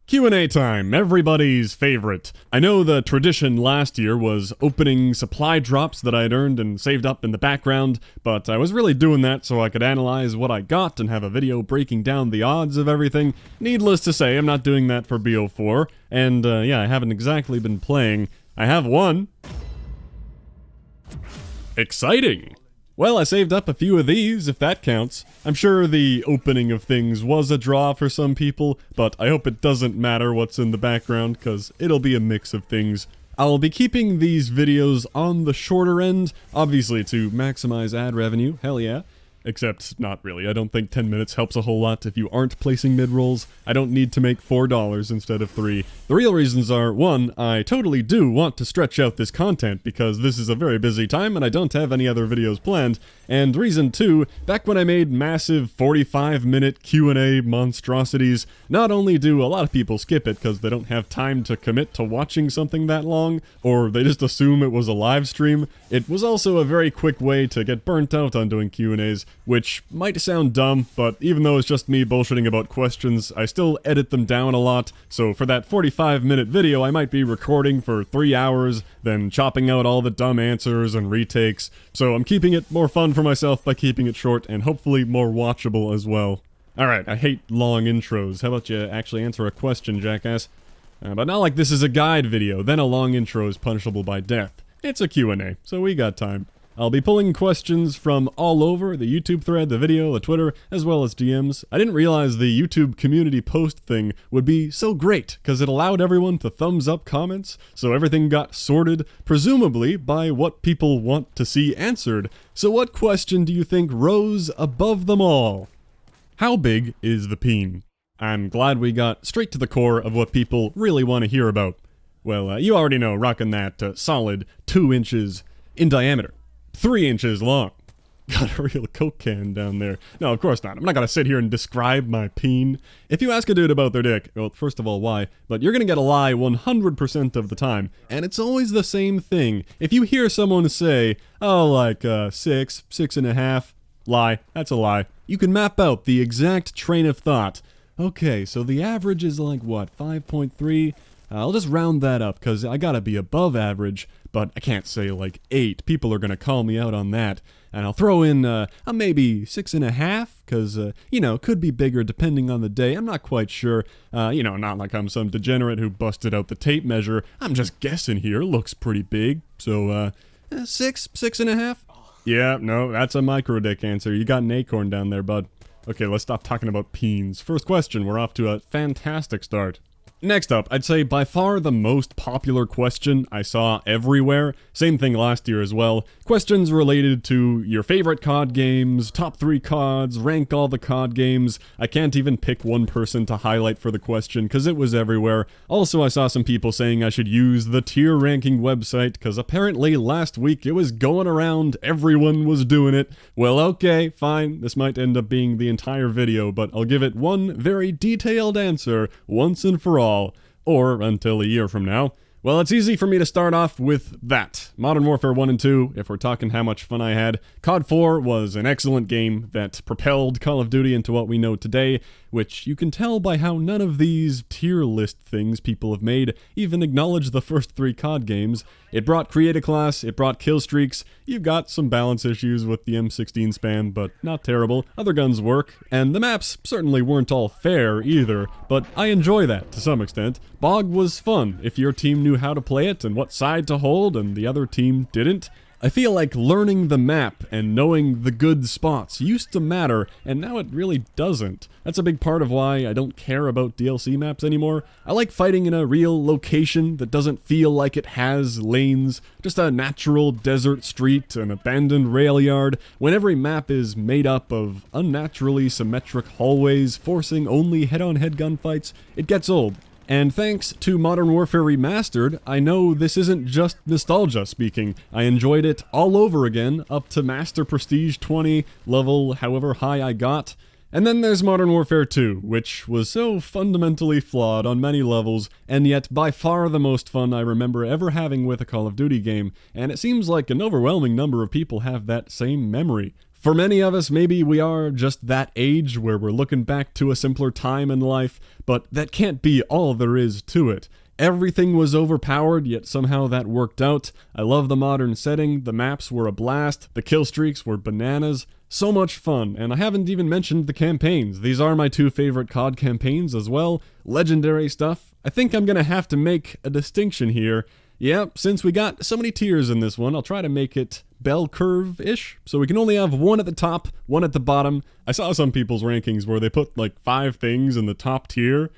Q&A time, everybody's favorite. I know the tradition last year was opening supply drops that I had earned and saved up in the background, but I was really doing that so I could analyze what I got and have a video breaking down the odds of everything. Needless to say, I'm not doing that for BO4, and yeah, I haven't exactly been playing. I have won. Exciting! Well, I saved up a few of these, if that counts. I'm sure the opening of things was a draw for some people, but I hope it doesn't matter what's in the background, because it'll be a mix of things. I'll be keeping these videos on the shorter end, obviously to maximize ad revenue, hell yeah. Except, not really. I don't think 10 minutes helps a whole lot if you aren't placing mid-rolls. I don't need to make $4 instead of $3. The real reasons are, 1, I totally do want to stretch out this content because this is a very busy time and I don't have any other videos planned. And reason 2, back when I made massive 45-minute Q&A monstrosities, not only do a lot of people skip it because they don't have time to commit to watching something that long, or they just assume it was a live stream, it was also a very quick way to get burnt out on doing Q&As, which might sound dumb, but even though it's just me bullshitting about questions, I still edit them down a lot, so for that 45-minute video I might be recording for 3 hours, then chopping out all the dumb answers and retakes, so I'm keeping it more fun for myself by keeping it short and hopefully more watchable as well. Alright, I hate long intros. How about you actually answer a question, jackass? But not like this is a guide video, then a long intro is punishable by death. It's a Q&A, so we got time. I'll be pulling questions from all over, the YouTube thread, the video, the Twitter, as well as DMs. I didn't realize the YouTube community post thing would be so great, because it allowed everyone to thumbs up comments, so everything got sorted, presumably by what people want to see answered. So what question do you think rose above them all? How big is the peen? I'm glad we got straight to the core of what people really want to hear about. Well, you already know, rocking that solid 2 inches in diameter. 3 inches long. Got a real Coke can down there. No, of course not. I'm not gonna sit here and describe my peen. If you ask a dude about their dick, well, first of all, why? But you're gonna get a lie 100% of the time. And it's always the same thing. If you hear someone say, oh, like, 6, 6.5, lie. That's a lie. You can map out the exact train of thought. Okay, so the average is like, what, 5.3? I'll just round that up, because I gotta be above average, but I can't say like 8. People are gonna call me out on that. And I'll throw in maybe 6.5, because, you know, could be bigger depending on the day. I'm not quite sure. You know, not like I'm some degenerate who busted out the tape measure. I'm just guessing here. Looks pretty big. So, 6.5? Yeah, no, that's a micro dick answer. You got an acorn down there, bud. Okay, let's stop talking about peens. First question, we're off to a fantastic start. Next up, I'd say by far the most popular question I saw everywhere, same thing last year as well, questions related to your favorite CoD games, top 3 CoDs, rank all the CoD games. I can't even pick one person to highlight for the question because it was everywhere. Also, I saw some people saying I should use the tier ranking website because apparently last week it was going around, everyone was doing it. Well, okay, fine, this might end up being the entire video, but I'll give it one very detailed answer once and for all. Or until a year from now. Well, it's easy for me to start off with that. Modern Warfare 1 and 2, if we're talking how much fun I had. CoD 4 was an excellent game that propelled Call of Duty into what we know today, which you can tell by how none of these tier list things people have made even acknowledge the first 3 CoD games. It brought create a class, it brought kill streaks, you've got some balance issues with the M16 spam, but not terrible. Other guns work, and the maps certainly weren't all fair either, but I enjoy that to some extent. BOG was fun if your team knew how to play it and what side to hold and the other team didn't. I feel like learning the map and knowing the good spots used to matter, and now it really doesn't. That's a big part of why I don't care about DLC maps anymore. I like fighting in a real location that doesn't feel like it has lanes, just a natural desert street, an abandoned rail yard, when every map is made up of unnaturally symmetric hallways forcing only head-on-head gunfights. It gets old. And thanks to Modern Warfare Remastered, I know this isn't just nostalgia speaking. I enjoyed it all over again, up to Master Prestige 20, level however high I got. And then there's Modern Warfare 2, which was so fundamentally flawed on many levels, and yet by far the most fun I remember ever having with a Call of Duty game, and it seems like an overwhelming number of people have that same memory. For many of us, maybe we are just that age where we're looking back to a simpler time in life, but that can't be all there is to it. Everything was overpowered, yet somehow that worked out. I love the modern setting, the maps were a blast, the kill streaks were bananas. So much fun, and I haven't even mentioned the campaigns. These are my two favorite CoD campaigns as well. Legendary stuff. I think I'm gonna have to make a distinction here. Yeah, since we got so many tiers in this one, I'll try to make it bell curve-ish, so we can only have one at the top, one at the bottom. I saw some people's rankings where they put like 5 things in the top tier.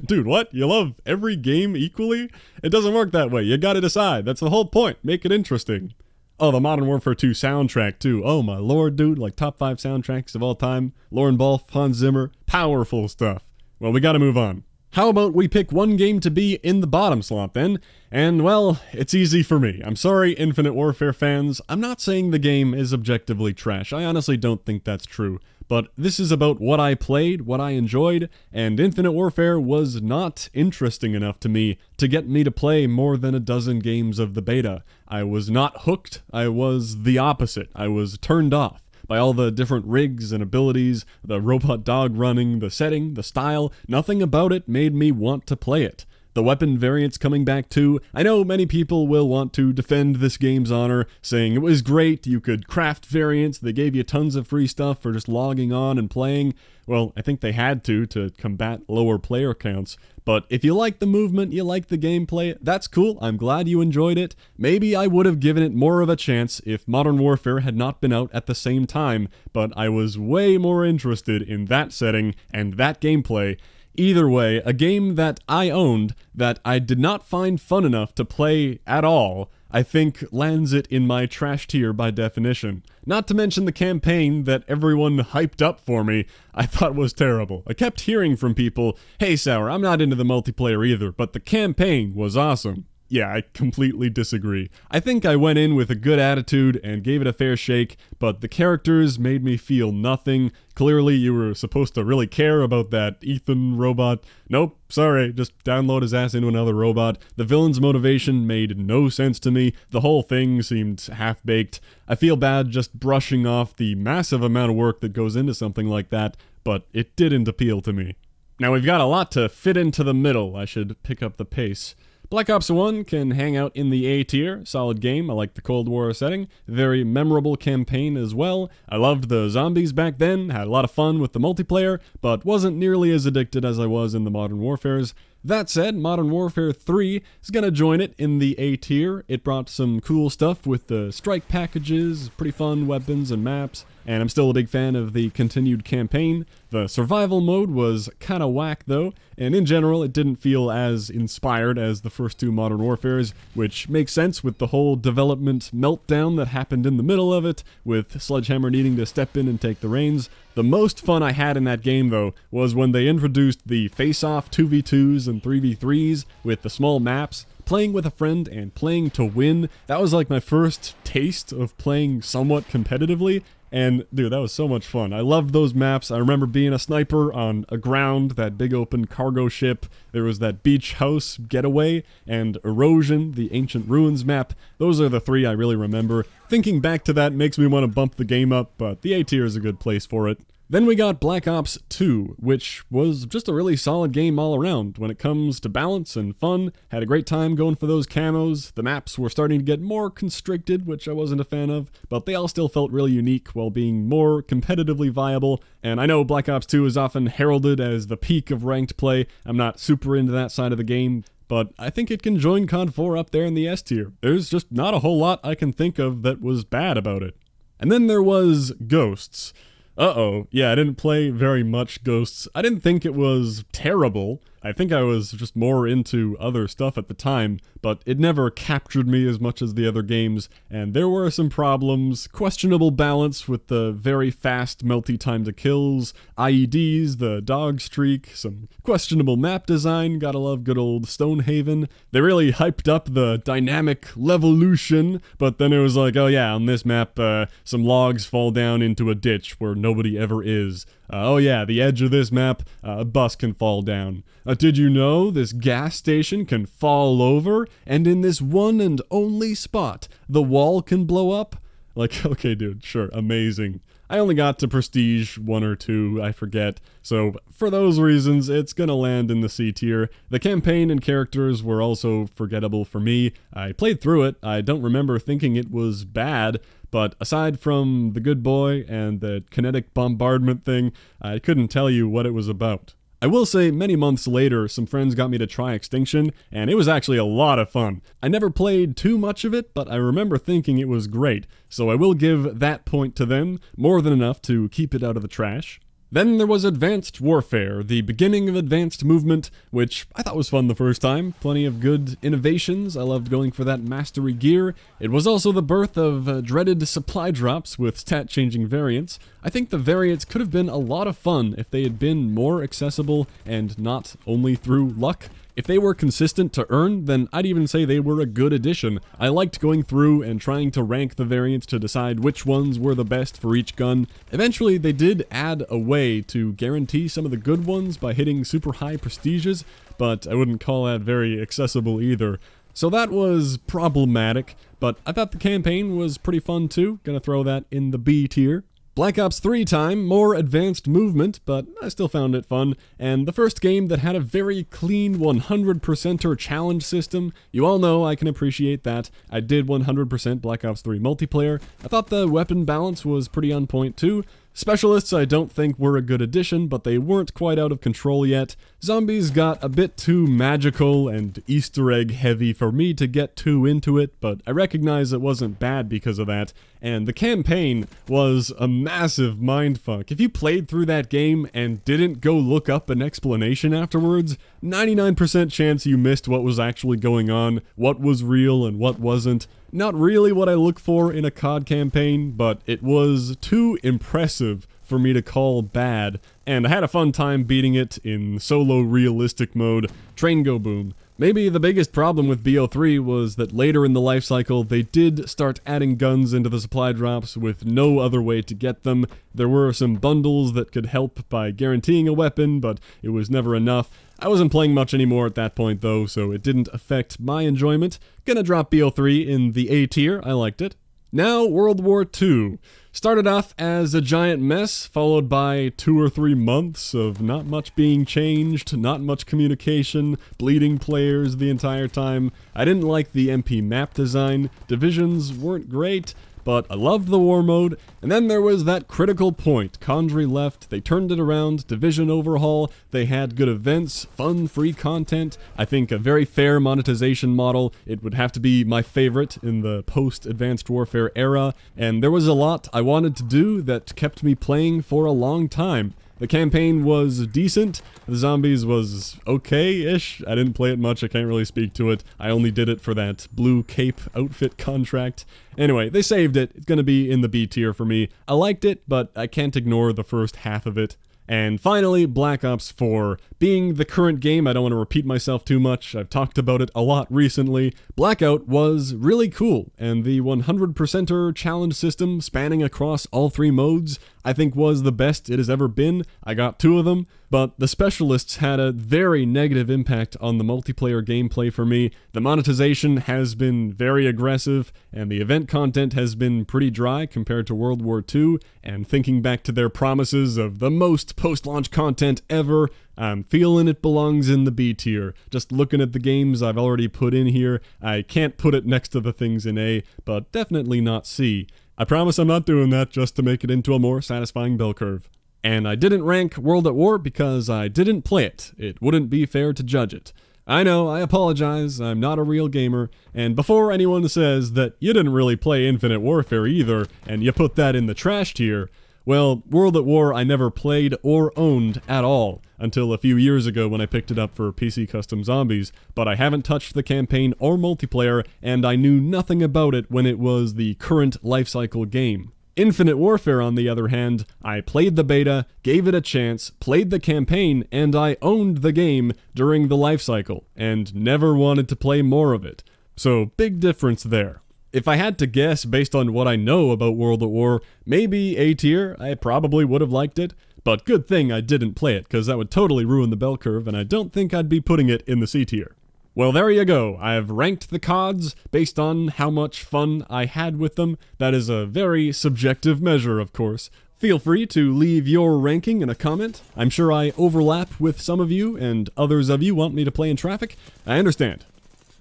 Dude, what? You love every game equally? It doesn't work that way. You gotta decide. That's the whole point. Make it interesting. Oh, the Modern Warfare 2 soundtrack, too. Oh my lord, dude. Like, top 5 soundtracks of all time. Lauren Balfe, Hans Zimmer. Powerful stuff. Well, we gotta move on. How about we pick one game to be in the bottom slot, then? And, well, it's easy for me. I'm sorry, Infinite Warfare fans. I'm not saying the game is objectively trash. I honestly don't think that's true. But this is about what I played, what I enjoyed, and Infinite Warfare was not interesting enough to me to get me to play more than a dozen games of the beta. I was not hooked, I was the opposite. I was turned off by all the different rigs and abilities, the robot dog running, the setting, the style. Nothing about it made me want to play it. The weapon variants coming back too. I know many people will want to defend this game's honor, saying it was great, you could craft variants, they gave you tons of free stuff for just logging on and playing. Well, I think they had to combat lower player counts. But if you like the movement, you like the gameplay, that's cool, I'm glad you enjoyed it. Maybe I would have given it more of a chance if Modern Warfare had not been out at the same time, but I was way more interested in that setting and that gameplay. Either way, a game that I owned that I did not find fun enough to play at all, I think lands it in my trash tier by definition. Not to mention the campaign that everyone hyped up for me, I thought was terrible. I kept hearing from people, hey Sour, I'm not into the multiplayer either, but the campaign was awesome. Yeah, I completely disagree. I think I went in with a good attitude and gave it a fair shake, but the characters made me feel nothing. Clearly, you were supposed to really care about that Ethan robot. Nope, sorry, just download his ass into another robot. The villain's motivation made no sense to me. The whole thing seemed half-baked. I feel bad just brushing off the massive amount of work that goes into something like that, but it didn't appeal to me. Now, we've got a lot to fit into the middle. I should pick up the pace. Black Ops 1 can hang out in the A tier, solid game, I like the Cold War setting, very memorable campaign as well. I loved the zombies back then, had a lot of fun with the multiplayer, but wasn't nearly as addicted as I was in the Modern Warfares. That said, Modern Warfare 3 is gonna join it in the A tier. It brought some cool stuff with the strike packages, pretty fun weapons and maps, and I'm still a big fan of the continued campaign. The survival mode was kinda whack though, and in general it didn't feel as inspired as the first two Modern Warfares, which makes sense with the whole development meltdown that happened in the middle of it, with Sledgehammer needing to step in and take the reins. The most fun I had in that game, though, was when they introduced the face-off 2v2s and 3v3s with the small maps, playing with a friend and playing to win. That was like my first taste of playing somewhat competitively, and dude, that was so much fun. I loved those maps. I remember being a sniper on Aground, that big open cargo ship. There was that beach house getaway, and Erosion, the Ancient Ruins map. Those are the three I really remember. Thinking back to that makes me want to bump the game up, but the A tier is a good place for it. Then we got Black Ops 2, which was just a really solid game all around. When it comes to balance and fun, had a great time going for those camos. The maps were starting to get more constricted, which I wasn't a fan of, but they all still felt really unique while being more competitively viable. And I know Black Ops 2 is often heralded as the peak of ranked play. I'm not super into that side of the game, but I think it can join COD 4 up there in the S tier. There's just not a whole lot I can think of that was bad about it. And then there was Ghosts. Uh-oh, yeah, I didn't play very much Ghosts. I didn't think it was terrible. I think I was just more into other stuff at the time, but it never captured me as much as the other games, and there were some problems, questionable balance with the very fast melty time to kills, IEDs, the dog streak, some questionable map design, gotta love good old Stonehaven. They really hyped up the dynamic levolution, but then it was like, oh yeah, on this map, some logs fall down into a ditch where nobody ever is. Oh yeah, the edge of this map, a bus can fall down. Did you know this gas station can fall over, and in this one and only spot, the wall can blow up? Like, okay dude, sure, amazing. I only got to Prestige 1 or 2, I forget, so for those reasons, it's gonna land in the C tier. The campaign and characters were also forgettable for me. I played through it, I don't remember thinking it was bad, but aside from the good boy and the kinetic bombardment thing, I couldn't tell you what it was about. I will say, many months later, some friends got me to try Extinction, and it was actually a lot of fun. I never played too much of it, but I remember thinking it was great, so I will give that point to them, more than enough to keep it out of the trash. Then there was Advanced Warfare, the beginning of advanced movement, which I thought was fun the first time. Plenty of good innovations. I loved going for that mastery gear. It was also the birth of dreaded supply drops with stat-changing variants. I think the variants could have been a lot of fun if they had been more accessible and not only through luck. If they were consistent to earn, then I'd even say they were a good addition. I liked going through and trying to rank the variants to decide which ones were the best for each gun. Eventually, they did add a way to guarantee some of the good ones by hitting super high prestiges, but I wouldn't call that very accessible either. So that was problematic, but I thought the campaign was pretty fun too. Gonna throw that in the B tier. Black Ops 3 time, more advanced movement, but I still found it fun, and the first game that had a very clean 100%er challenge system. You all know I can appreciate that. I did 100% Black Ops 3 multiplayer. I thought the weapon balance was pretty on point too. Specialists I don't think were a good addition, but they weren't quite out of control yet. Zombies got a bit too magical and Easter egg heavy for me to get too into it, but I recognize it wasn't bad because of that. And the campaign was a massive mindfuck. If you played through that game and didn't go look up an explanation afterwards, 99% chance you missed what was actually going on, what was real and what wasn't. Not really what I look for in a CoD campaign, but it was too impressive for me to call bad, and I had a fun time beating it in solo realistic mode. Train go boom. Maybe the biggest problem with BO3 was that later in the life cycle they did start adding guns into the supply drops with no other way to get them. There were some bundles that could help by guaranteeing a weapon, but it was never enough. I wasn't playing much anymore at that point though, so it didn't affect my enjoyment. Gonna drop BO3 in the A tier, I liked it. Now, World War II. Started off as a giant mess, followed by 2 or 3 months of not much being changed, not much communication, bleeding players the entire time. I didn't like the MP map design, divisions weren't great, but I loved the war mode. And then there was that critical point. Condry left, they turned it around, division overhaul, they had good events, fun, free content. I think a very fair monetization model. It would have to be my favorite in the post-Advanced Warfare era, and there was a lot I wanted to do that kept me playing for a long time. The campaign was decent, the zombies was okay-ish. I didn't play it much, I can't really speak to it. I only did it for that blue cape outfit contract. Anyway, they saved it. It's gonna be in the B tier for me. I liked it, but I can't ignore the first half of it. And finally, Black Ops 4. Being the current game, I don't want to repeat myself too much, I've talked about it a lot recently. Blackout was really cool, and the 100%er challenge system spanning across all 3 modes, I think was the best it has ever been. I got 2 of them, but the specialists had a very negative impact on the multiplayer gameplay for me. The monetization has been very aggressive, and the event content has been pretty dry compared to World War II, and thinking back to their promises of the most post-launch content ever, I'm feeling it belongs in the B tier. Just looking at the games I've already put in here, I can't put it next to the things in A, but definitely not C. I promise I'm not doing that just to make it into a more satisfying bell curve. And I didn't rank World at War because I didn't play it. It wouldn't be fair to judge it. I know, I apologize, I'm not a real gamer, and before anyone says that you didn't really play Infinite Warfare either, and you put that in the trash tier, well, World at War I never played or owned at all, until a few years ago when I picked it up for PC Custom Zombies, but I haven't touched the campaign or multiplayer, and I knew nothing about it when it was the current lifecycle game. Infinite Warfare, on the other hand, I played the beta, gave it a chance, played the campaign, and I owned the game during the lifecycle, and never wanted to play more of it. So, big difference there. If I had to guess based on what I know about World at War, maybe A tier, I probably would have liked it, but good thing I didn't play it, because that would totally ruin the bell curve, and I don't think I'd be putting it in the C tier. Well, there you go. I've ranked the CODs based on how much fun I had with them. That is a very subjective measure, of course. Feel free to leave your ranking in a comment. I'm sure I overlap with some of you, and others of you want me to play in traffic. I understand.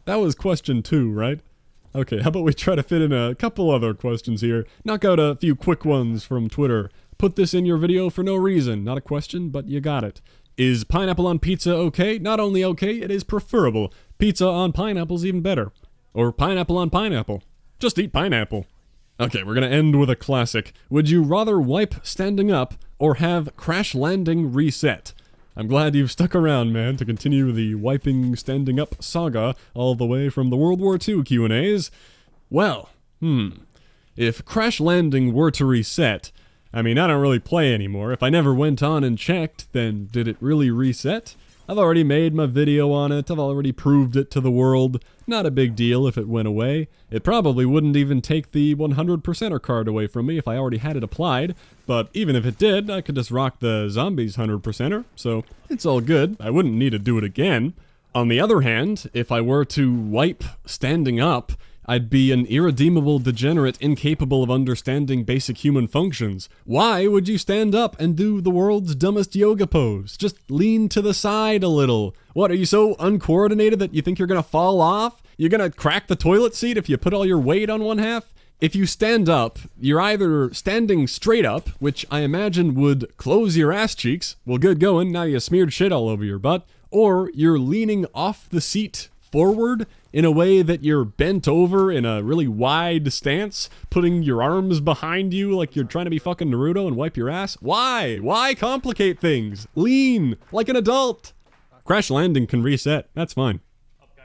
That was question 2, right? Okay, how about we try to fit in a couple other questions here. Knock out a few quick ones from Twitter. Put this in your video for no reason. Not a question, but you got it. Is pineapple on pizza okay? Not only okay, it is preferable. Pizza on pineapple's even better. Or pineapple on pineapple. Just eat pineapple. Okay, we're gonna end with a classic. Would you rather wipe standing up or have crash landing reset? I'm glad you've stuck around, man, to continue the wiping standing up saga all the way from the World War II Q&As. Well, if crash landing were to reset, I mean, I don't really play anymore. If I never went on and checked, then did it really reset? I've already made my video on it, I've already proved it to the world. Not a big deal if it went away. It probably wouldn't even take the 100%er card away from me if I already had it applied, but even if it did, I could just rock the zombies 100%er, so it's all good. I wouldn't need to do it again. On the other hand, if I were to wipe standing up, I'd be an irredeemable degenerate incapable of understanding basic human functions. Why would you stand up and do the world's dumbest yoga pose? Just lean to the side a little. What, are you so uncoordinated that you think you're gonna fall off? You're gonna crack the toilet seat if you put all your weight on one half? If you stand up, you're either standing straight up, which I imagine would close your ass cheeks, well good going, now you smeared shit all over your butt, or you're leaning off the seat forward in a way that you're bent over in a really wide stance, putting your arms behind you like you're trying to be fucking Naruto and wipe your ass. Why? Why complicate things? Lean like an adult. Crash landing can reset. That's fine.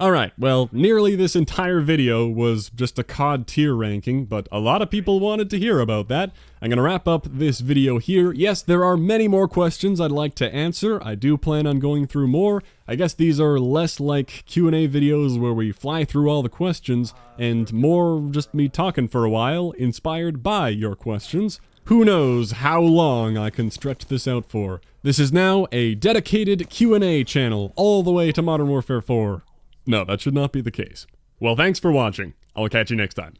Alright, well, nearly this entire video was just a CoD tier ranking, but a lot of people wanted to hear about that. I'm gonna wrap up this video here. Yes, there are many more questions I'd like to answer. I do plan on going through more. I guess these are less like Q&A videos where we fly through all the questions, and more just me talking for a while, inspired by your questions. Who knows how long I can stretch this out for. This is now a dedicated Q&A channel, all the way to Modern Warfare 4. No, that should not be the case. Well, thanks for watching. I'll catch you next time.